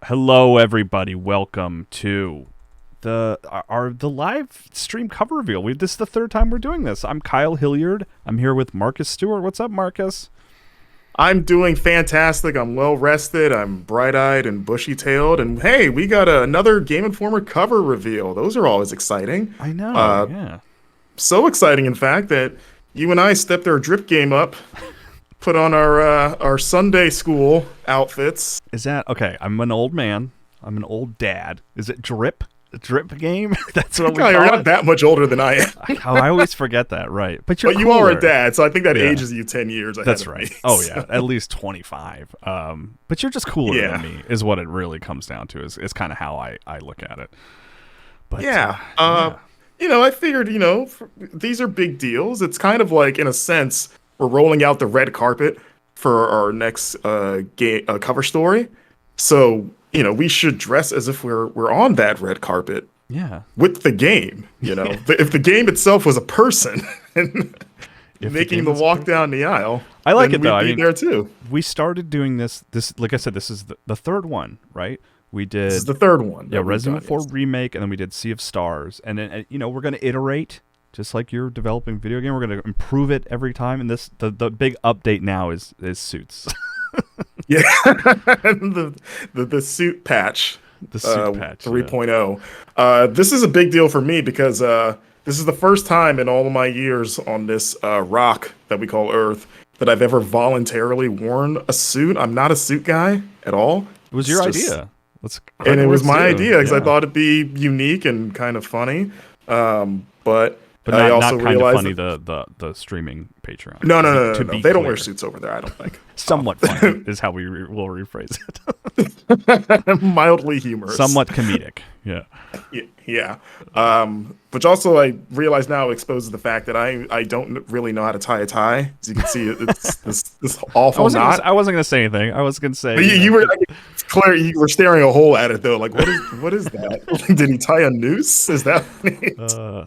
Hello, everybody. Welcome to the live stream cover reveal. This is the third time we're doing this. I'm Kyle Hilliard. I'm here with Marcus Stewart. What's up, Marcus? I'm doing fantastic. I'm well rested. I'm bright-eyed and bushy-tailed. And hey, we got another Game Informer cover reveal. Those are always exciting. I know. Yeah. So exciting, in fact, that you and I stepped our drip game up, put on our Sunday school outfits. Is that okay? I'm an old man. I'm an old dad. Is it drip? A drip game? That's what we call You're it. not that much older than I am. I always forget that. Right, but you're. But you cooler. are a dad, so I think that ages you 10 years. That's ahead right. Of me, Oh so. yeah, at least 25. But you're just cooler than me, is what it really comes down to. Is kind of how I look at it. But Yeah. yeah. I figured, these are big deals. It's kind of like, in a sense, we're rolling out the red carpet for our next cover story. So, we should dress as if we're on that red carpet. Yeah. With the game, if the game itself was a person and making the walk down the aisle, I like it though. I mean, there too. We started doing this. Like I said, this is the third one, right? We did. This is the third one. Yeah, Resident Evil 4 remake, and then we did Sea of Stars, and then we're gonna iterate, just like you're developing a video game. We're gonna improve it every time. And the big update now is suits. Yeah, the suit patch. The suit patch 3.0. This is a big deal for me because this is the first time in all of my years on this rock that we call Earth that I've ever voluntarily worn a suit. I'm not a suit guy at all. It was your idea. And it was my idea because I thought it'd be unique and kind of funny. But I also not kind of realized funny. The streaming Patreon. No. They don't wear clear. suits over there, I don't think. Somewhat funny is how we will rephrase it. Mildly humorous. Somewhat comedic. Yeah. Yeah. Which also I realize now exposes the fact that I don't really know how to tie a tie. As you can see, it's this awful knot. I wasn't going to say anything. I was going to say. But you were Claire. You were staring a hole at it though. Like what is that? Did he tie a noose? Is that?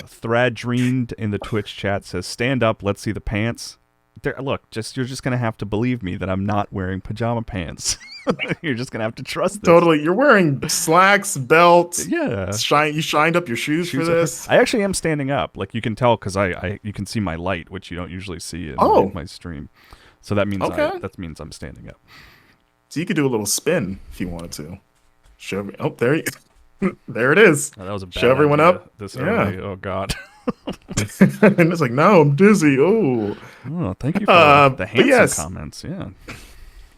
Thrad Dreamed in the Twitch chat says, "Stand up. Let's see the pants." Look, you're just gonna have to believe me that I'm not wearing pajama pants. You're just gonna have to trust this. Totally. You're wearing slacks, belt. Yeah. You shined up your shoes for this. I actually am standing up. Like you can tell because you can see my light, which you don't usually see in my stream. So that means that means I'm standing up. So you could do a little spin if you wanted to. Show me. Oh, there it is. Oh, that was a bad Show everyone idea up. this early. Oh God. And it's like, no, I'm dizzy. Oh, thank you for the handsome comments. Yeah.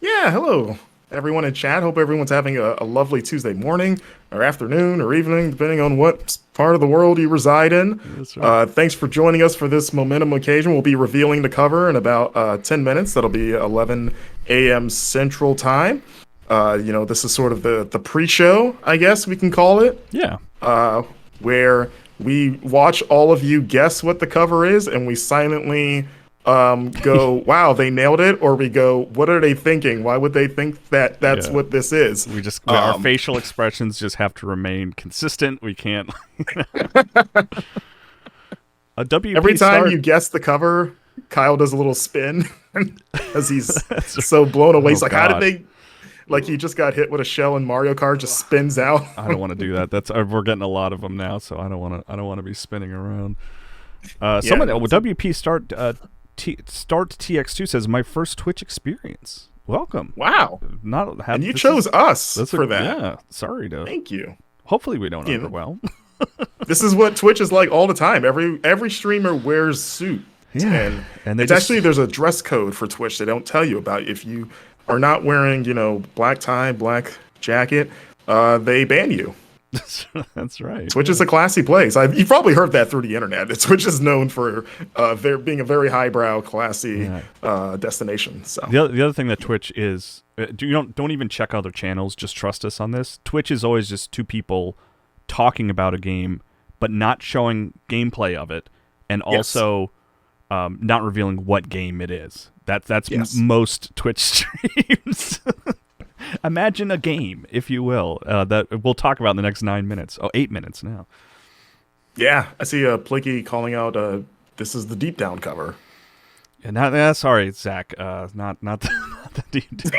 Yeah. Hello, everyone in chat. Hope everyone's having a lovely Tuesday morning or afternoon or evening, depending on what part of the world you reside in. That's right. Thanks for joining us for this momentum occasion. We'll be revealing the cover in about 10 minutes. That'll be 11 a.m. Central Time. This is sort of the pre-show, I guess we can call it. Yeah. Where we watch all of you guess what the cover is, and we silently go, wow, they nailed it, or we go, what are they thinking? Why would they think that's what this is? Our facial expressions just have to remain consistent. We can't. Every time you guess the cover, Kyle does a little spin as he's so blown away. He's like, how did they? Like he just got hit with a shell in Mario Kart, just spins out. I don't want to do that. We're getting a lot of them now, so I don't want to be spinning around. WP Start TX2 says my first Twitch experience. Welcome. Wow. And you chose us for that. Yeah. Sorry to. Thank you. Hopefully we don't underwhelm. This is what Twitch is like all the time. Every streamer wears suit. Yeah. And it's actually there's a dress code for Twitch they don't tell you about. If you are not wearing, black tie, black jacket, they ban you. That's right. Twitch is a classy place. You've probably heard that through the internet. Twitch is known for being a very highbrow, classy destination. So the other thing that Twitch is, don't even check other channels. Just trust us on this. Twitch is always just two people talking about a game, but not showing gameplay of it, and also not revealing what game it is. That's most Twitch streams. Imagine a game, if you will, that we'll talk about in the next 9 minutes. 8 minutes now. Yeah, I see Plicky calling out, this is the Deep Down cover. And sorry, Zach. Not the, not the D&D.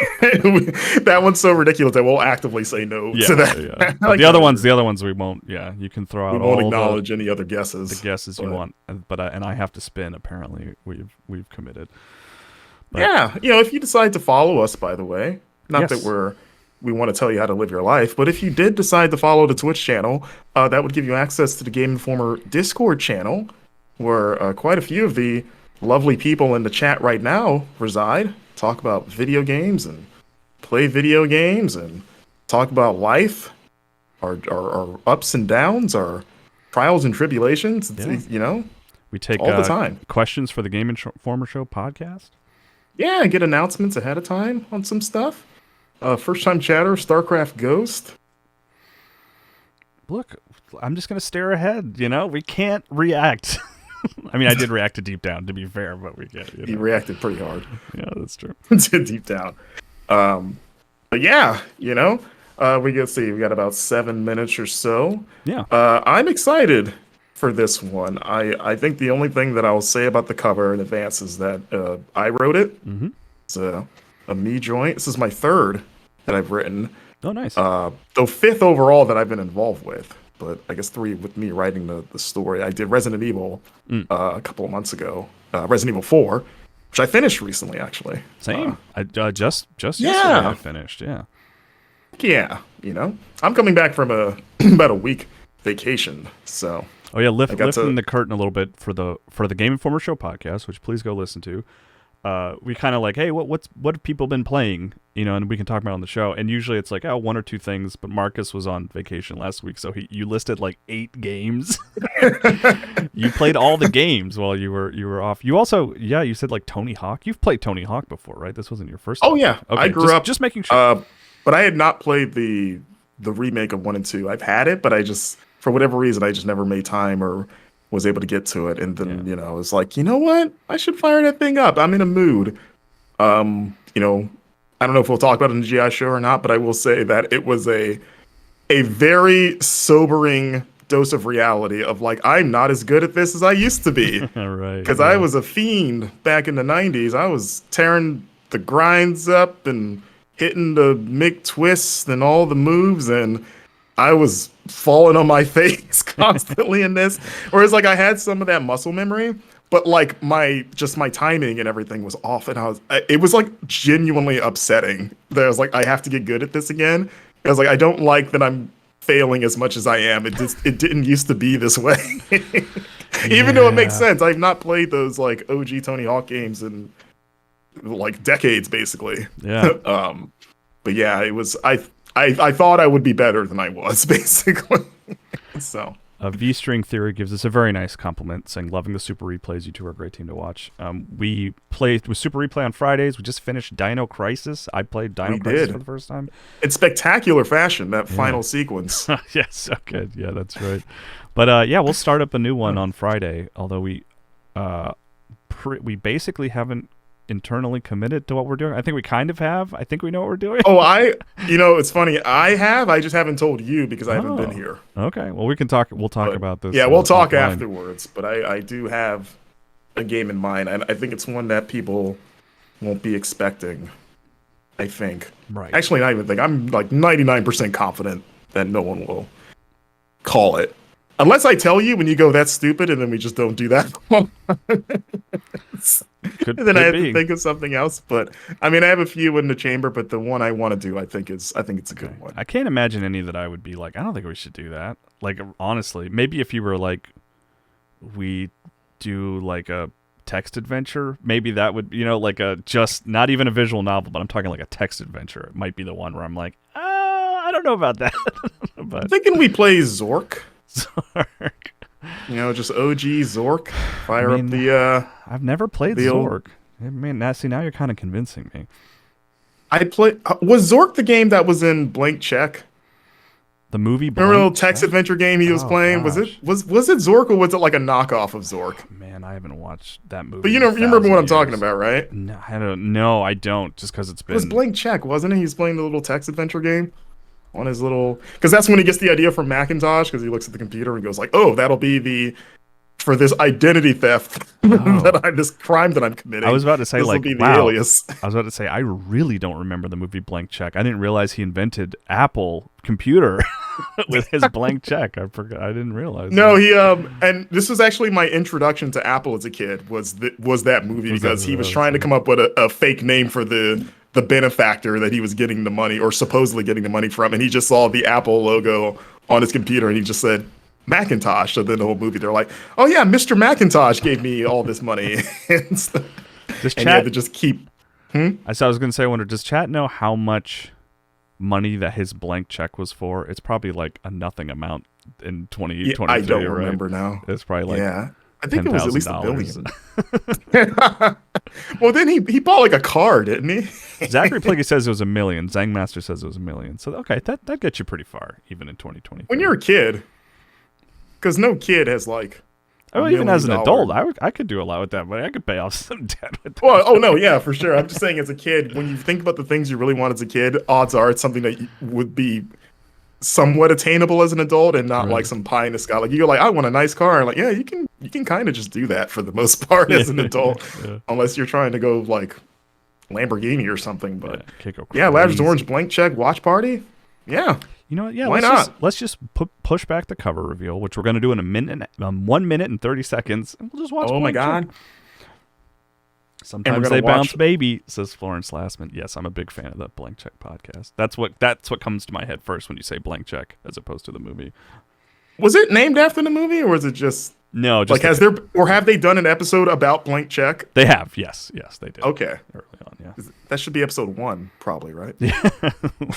That one's so ridiculous that we'll actively say no Yeah, to that. yeah. Like, The other ones we won't. Yeah, you can throw we out won't all acknowledge any other the guesses. guesses you want, but and I have to spin. Apparently, we've committed. But, Yeah, if you decide to follow us, by the way, not yes. that we want to tell you how to live your life, but if you did decide to follow the Twitch channel, that would give you access to the Game Informer Discord channel, where quite a few of the lovely people in the chat right now reside. Talk about video games and play video games and talk about life, our ups and downs, our trials and tribulations. Yeah. We take all the time questions for the Game Informer Show podcast. Yeah, and get announcements ahead of time on some stuff. First time chatter, StarCraft Ghost. Look, I'm just gonna stare ahead. We can't react. I mean, I did react to Deep Down, to be fair, but we can't. You reacted pretty hard. Yeah, that's true. To Deep Down. But yeah, we got about 7 minutes or so. Yeah. I'm excited for this one. I think the only thing that I'll say about the cover in advance is that I wrote it. Mm-hmm. It's a me joint. This is my third that I've written. Oh, nice. Though fifth overall that I've been involved with. But I guess 3 with me writing the story. I did Resident Evil a couple of months ago. Resident Evil 4, which I finished recently, actually. Same. I just yesterday I finished. Yeah. Yeah. I'm coming back from about a week vacation, so. Oh yeah, lifting the curtain a little bit for the Game Informer Show podcast, which please go listen to. We kind of like, hey, what have people been playing? And we can talk about it on the show. And usually it's like, 1 or 2 things. But Marcus was on vacation last week, so you listed like 8 games. You played all the games while you were off. You also, you said like Tony Hawk. You've played Tony Hawk before, right? This wasn't your first time. Oh yeah, okay, I grew up just making sure. But I had not played the remake of 1 and 2. I've had it, but I just, for whatever reason, I just never made time or was able to get to it. And then, I was like, you know what? I should fire that thing up. I'm in a mood. I don't know if we'll talk about it in the GI show or not, but I will say that it was a very sobering dose of reality of like, I'm not as good at this as I used to be. Right. Because I was a fiend back in the 90s. I was tearing the grinds up and hitting the Mick twists and all the moves, and I was falling on my face constantly in this. Whereas like I had some of that muscle memory, but like my timing and everything was off, and it was like genuinely upsetting. That I was like, I have to get good at this again. I was like, I don't like that I'm failing as much as I am. It didn't used to be this way. Even though it makes sense. I've not played those like OG Tony Hawk games in like decades, basically. Yeah. But yeah, it was. I thought I would be better than I was, basically. So. V-String Theory gives us a very nice compliment, saying, loving the Super Replays. You two are a great team to watch. We played with Super Replay on Fridays. We just finished Dino Crisis. I played Dino Crisis for the first time. In spectacular fashion, that final sequence. Yes, so good. Yeah, that's right. But we'll start up a new one on Friday, although we basically haven't internally committed to what we're doing. I think we kind of have. I think we know what we're doing. Oh, it's funny. I just haven't told you because I haven't been here. Okay. Well, we can talk. We'll talk about this. Yeah, we'll talk afterwards. But I do have a game in mind, and I think it's one that people won't be expecting. I think. Right. Actually, not even think. I'm like 99% confident that no one will call it. Unless I tell you when you go, that's stupid, and then we just don't do that. Then I have to think of something else. But I mean, I have a few in the chamber, but the one I want to do, I think it's a good one. I can't imagine any that I would be like, I don't think we should do that. Like, honestly, maybe if you were like, we do like a text adventure, maybe that would, like just not even a visual novel, but I'm talking like a text adventure. It might be the one where I'm like, I don't know about that. But I'm thinking we play Zork. Zork. Just OG Zork. Up the. I've never played Zork. Now you're kind of convincing me. Was Zork the game that was in Blank Check? The movie. Remember the little text adventure game he was playing? Gosh. Was it Zork, or was it like a knockoff of Zork? Oh, man, I haven't watched that movie. But you remember what I'm talking about, right? No, I don't. Just because it's been. It was Blank Check, wasn't it? He's playing the little text adventure game. On his little, because that's when he gets the idea from Macintosh, because he looks at the computer and goes like, "Oh, that'll be the for this identity theft this crime that I'm committing. I was about to say, this like, will be the wow. alias. I was about to say, I really don't remember the movie Blank Check. I didn't realize he invented Apple computer with his blank check. I forgot. I didn't realize. No, that. he and this was actually my introduction to Apple as a kid. Was that movie because he was trying to come up with a fake name for the benefactor that he was getting the money or supposedly getting the money from, and he just saw the Apple logo on his computer and he just said Macintosh. So then the whole movie they're like, oh yeah, Mr. Macintosh gave me all this money, and Does he chat? had to just keep. I was going to say, I wonder, does chat know how much money that his blank check was for? It's probably like a nothing amount in 2023. I don't right? remember now. It's probably like I think it was at least $10,000. $1 billion. Well, then he bought like a car, didn't he? Zachary Pliggy says it was $1 million. Zangmaster says it was $1 million. So okay, that gets you pretty far, even in 2020. When you're a kid, because no kid has like. Oh, even as an adult, I could do a lot with that money. I could pay off some debt with that. Well, oh no, yeah, for sure. I'm just saying, as a kid, when you think about the things you really want as a kid, odds are it's something that would be somewhat attainable as an adult, and not like some pie in the sky. Like you're like, I want a nice car. And like, yeah, you can kind of just do that for the most part as an adult, unless you're trying to go like Lamborghini or something. But Lazarus Orange Blank Check Watch Party. Yeah. You know what? Yeah, why not? Let's just push back the cover reveal, which we're going to do in 1 minute and 30 seconds, and we'll just watch. Oh my God! Sometimes they bounce, baby, says Florence Lastman. Yes, I'm a big fan of the Blank Check podcast. That's what comes to my head first when you say Blank Check, as opposed to the movie. Was it named after the movie, or was it just no? Just like have they done an episode about Blank Check? They have. Yes, they did. Okay, early on, yeah. That should be episode 1, probably, right? Yeah.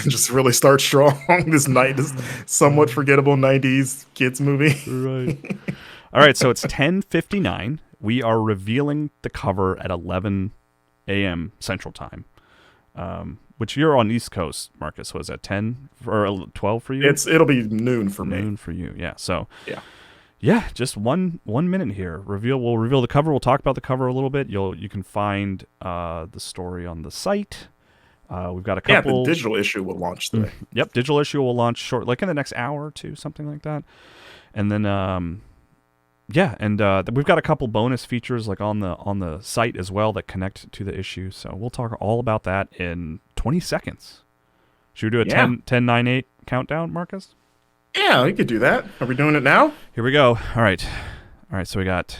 Just really start strong. This somewhat forgettable '90s kids movie. Right. All right, so it's 10:59. We are revealing the cover at 11 a.m. Central Time, which you're on East Coast, Marcus. Was that 10 or 12 for you? It'll be noon for me. Noon for you, yeah. So yeah, just one minute here. We'll reveal the cover. We'll talk about the cover a little bit. You can find the story on the site. We've got a couple. Yeah, the digital issue will launch today. Yep, digital issue will launch like in the next hour or two, something like that. And then we've got a couple bonus features like on the site as well that connect to the issue. So we'll talk all about that in 20 seconds. Should we do a 10, 9, 8 countdown, Marcus? Yeah, we could do that. Are we doing it now? Here we go. All right. So here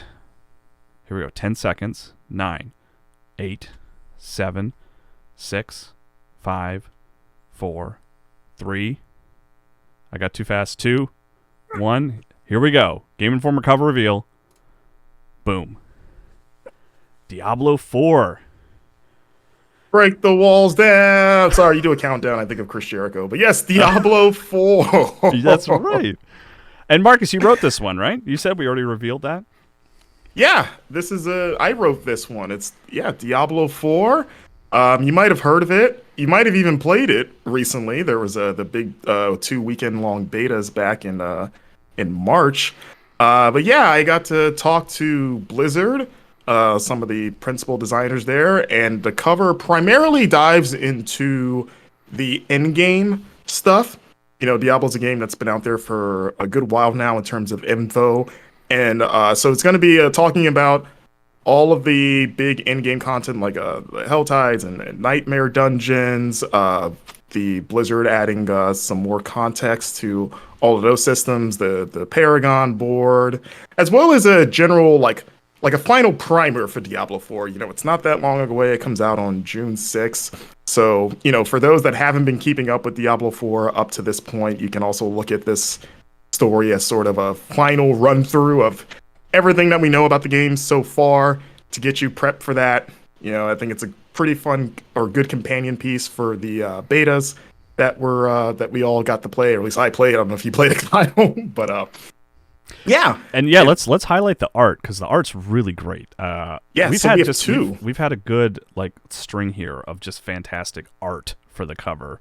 we go. 10 seconds. 9, 8, 7, 6, 5, 4, 3. I got too fast. 2, 1. Here we go. Game Informer cover reveal. Boom. Diablo 4. Break the walls down. Sorry, you do a countdown. I think of Chris Jericho. But yes, Diablo 4. That's right. And Marcus, you wrote this one, right? You said we already revealed that? Yeah, I wrote this one. It's Diablo 4. You might have heard of it. You might have even played it recently. There was the big 2 weekend long betas back in March. But yeah, I got to talk to Blizzard, some of the principal designers there, and the cover primarily dives into the in-game stuff. You know, Diablo's a game that's been out there for a good while now in terms of info, and so it's going to be talking about all of the big in-game content like the Hell Tides and Nightmare Dungeons, the Blizzard adding some more context to all of those systems, the Paragon board, as well as a general like a final primer for Diablo 4. You know, it's not that long away. It comes out on June 6th. So, you know, for those that haven't been keeping up with Diablo 4 up to this point, you can also look at this story as sort of a final run through of everything that we know about the game so far to get you prepped for that. You know, I think it's a pretty fun or good companion piece for the betas that we all got to play, or at least I played. I don't know if you played it, Kyle, but yeah. And let's highlight the art because the art's really great. We have 2. We've had a good string here of just fantastic art for the cover.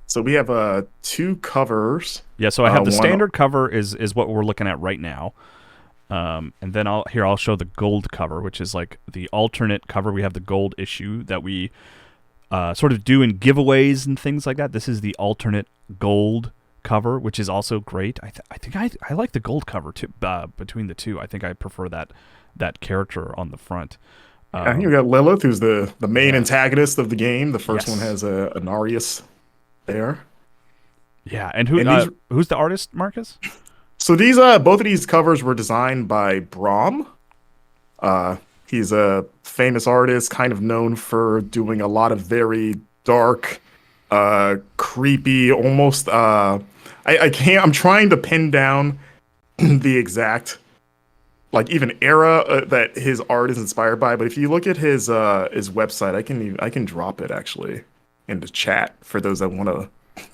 So we have 2 covers. Yeah, so I have the standard cover is what we're looking at right now. And then I'll show the gold cover, which is like the alternate cover. We have the gold issue that we sort of do in giveaways and things like that. This is the alternate gold cover, which is also great. I think I like the gold cover too. Between the two, I think I prefer that character on the front. I think you got Lilith, who's the main Yeah. antagonist of the game. The first one Yes. has a Narius there. Yeah, and And these who's the artist, Marcus? so these both of these covers were designed by Braum. Uh, he's a famous artist, kind of known for doing a lot of very dark, creepy, almost. I can't. I'm trying to pin down the exact, like even era that his art is inspired by. But if you look at his website, I can drop it actually in the chat for those that want to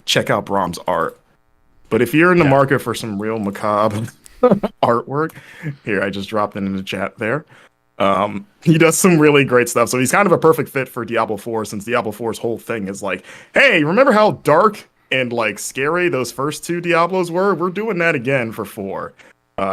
check out Braum's art. But if you're in the Yeah. market for some real macabre artwork, here I just dropped it in the chat there. He does some really great stuff. So he's kind of a perfect fit for Diablo 4 since Diablo 4's whole thing is like, hey, remember how dark and like scary those first two Diablos were? We're doing that again for 4.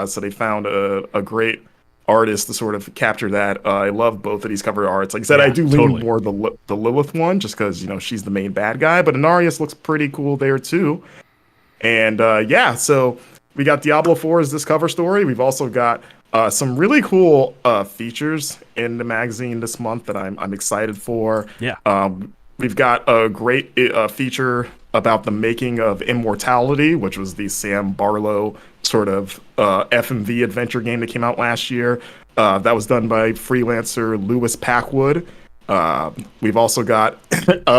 So they found a great artist to sort of capture that. I love both of these cover arts. Like I said, I Yeah, do lean totally. more the Lilith one just because she's the main bad guy, but Inarius looks pretty cool there too. And yeah, so we got Diablo 4's this cover story. We've also got some really cool features in the magazine this month that I'm excited for. Yeah. We've got a great feature about the making of Immortality, which was the Sam Barlow sort of FMV adventure game that came out last year. That was done by freelancer Lewis Packwood. We've also got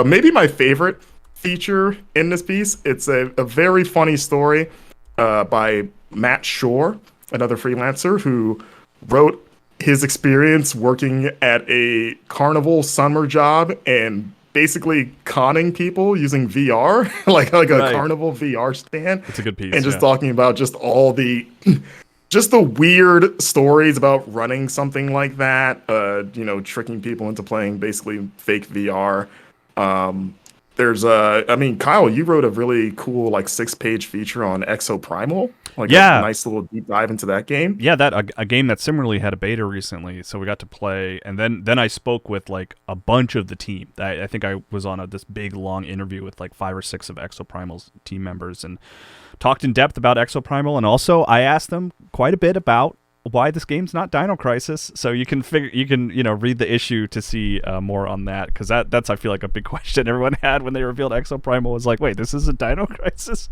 maybe my favorite feature in this piece. It's a very funny story by Matt Shore, another freelancer who wrote his experience working at a carnival summer job and basically conning people using VR, like a Right. carnival VR stand, It's a good piece. and just Yeah. talking about just all the just the weird stories about running something like that, tricking people into playing basically fake VR. I mean, Kyle, you wrote a really cool like 6-page feature on Exoprimal, like a Yeah. nice little deep dive into that game. Yeah, that a game that similarly had a beta recently, so we got to play, and then I spoke with like a bunch of the team. I think I was on this big long interview with like 5 or 6 of Exoprimal's team members and talked in depth about Exoprimal, and also I asked them quite a bit about why this game's not Dino Crisis. So you can read the issue to see more on that, because that's I feel like a big question everyone had when they revealed Exoprimal was like, wait, this is a Dino Crisis.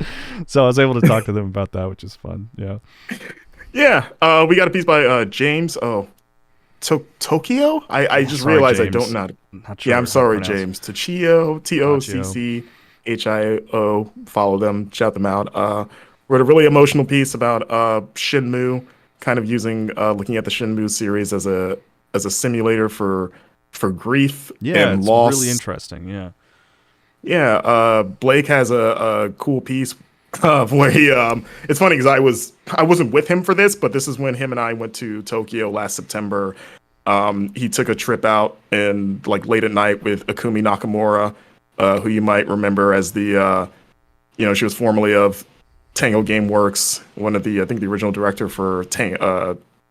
So I was able to talk to them about that, which is fun. Yeah. Yeah, we got a piece by James. Oh, Tokyo. I just Sorry, realized I James. don't know. Not sure Yeah, I'm how to sorry, pronounce. James. Tochio, Tachio. Tocchio. Follow them, shout them out. Wrote a really emotional piece about Shinmu, kind of using looking at the Shinmu series as a simulator for grief Yeah, and it's really loss. interesting. Yeah. Yeah, Blake has a cool piece of where he. It's funny because I wasn't with him for this, but this is when him and I went to Tokyo last September. He took a trip out and like late at night with Akumi Nakamura, who you might remember as the she was formerly of Tango Gameworks, one of the I think the original director for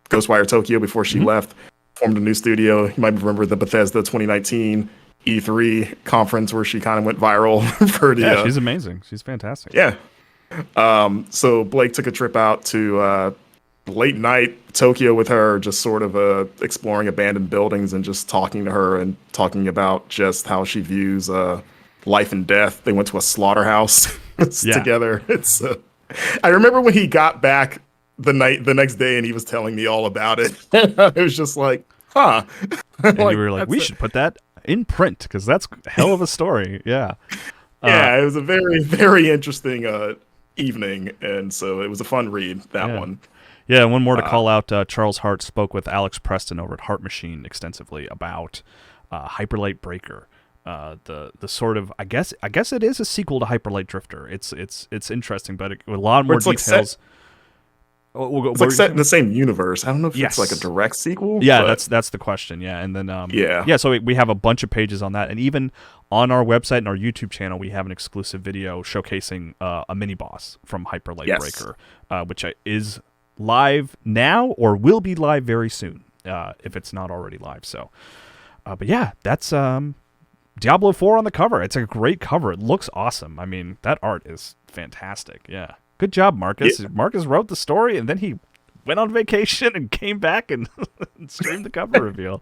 Ghostwire Tokyo before she Mhm. left. Formed a new studio. You might remember the Bethesda 2019 E3 conference where she kind of went viral for the Yeah, she's amazing. She's fantastic. yeah. So Blake took a trip out to late night Tokyo with her, just sort of exploring abandoned buildings and just talking to her and talking about just how she views life and death. They went to a slaughterhouse Yeah. together. I remember when he got back the next day and he was telling me all about it. It was just like, huh. And you Like were like, that's we should put that in print because that's a hell of a story. Yeah. yeah, it was a very, very interesting evening, and so it was a fun read, that Yeah. one. Yeah, and one more to call out. Charles Hart spoke with Alex Preston over at Heart Machine extensively about Hyperlight Breaker. The sort of I guess it is a sequel to Hyperlight Drifter. It's interesting, but with a lot more It's like details. it's like set in the same universe. I don't know if it's like a Yes. direct sequel. Yeah, but that's the question. Yeah, and then yeah. yeah. So we have a bunch of pages on that, and even on our website and our YouTube channel, we have an exclusive video showcasing a mini boss from Hyperlight Yes. Breaker, which is live now or will be live very soon, if it's not already live. So, but yeah, that's Diablo 4 on the cover. It's a great cover. It looks awesome. I mean, that art is fantastic. Yeah. Good job, Marcus. Yeah. Marcus wrote the story and then he went on vacation and came back and streamed the cover reveal.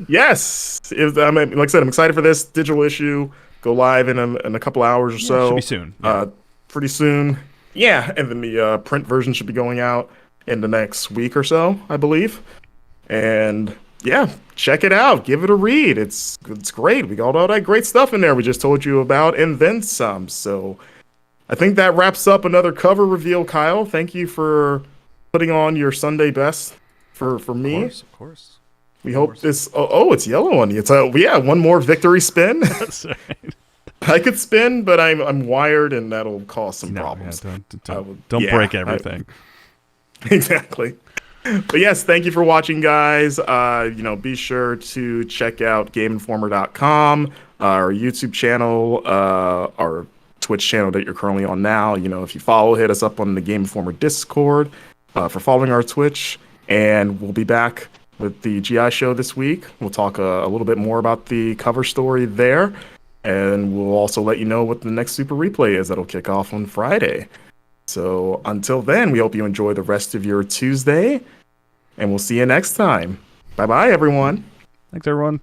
Yes. I mean, like I said, I'm excited for this digital issue. Go live in a couple hours or so. Should be soon. Yeah. Pretty soon. Yeah. And then the print version should be going out in the next week or so, I believe. And yeah, check it out. Give it a read. It's great. We got all that great stuff in there we just told you about and then some. So I think that wraps up another cover reveal, Kyle. Thank you for putting on your Sunday best for me. Of course. We hope this. Oh, it's yellow on you. It's yeah, one more victory spin. That's right. I could spin, but I'm wired, and that'll cause some problems. Yeah, don't break everything. Exactly. But yes, thank you for watching, guys. Be sure to check out GameInformer.com, our YouTube channel, our Twitch channel that you're currently on now. If you follow, hit us up on the Game Informer Discord for following our Twitch, and we'll be back with the GI show this week. We'll talk a little bit more about the cover story there, and we'll also let you know what the next Super Replay is that'll kick off on Friday. So until then, we hope you enjoy the rest of your Tuesday, and we'll see you next time. Bye-bye, everyone. Thanks, everyone.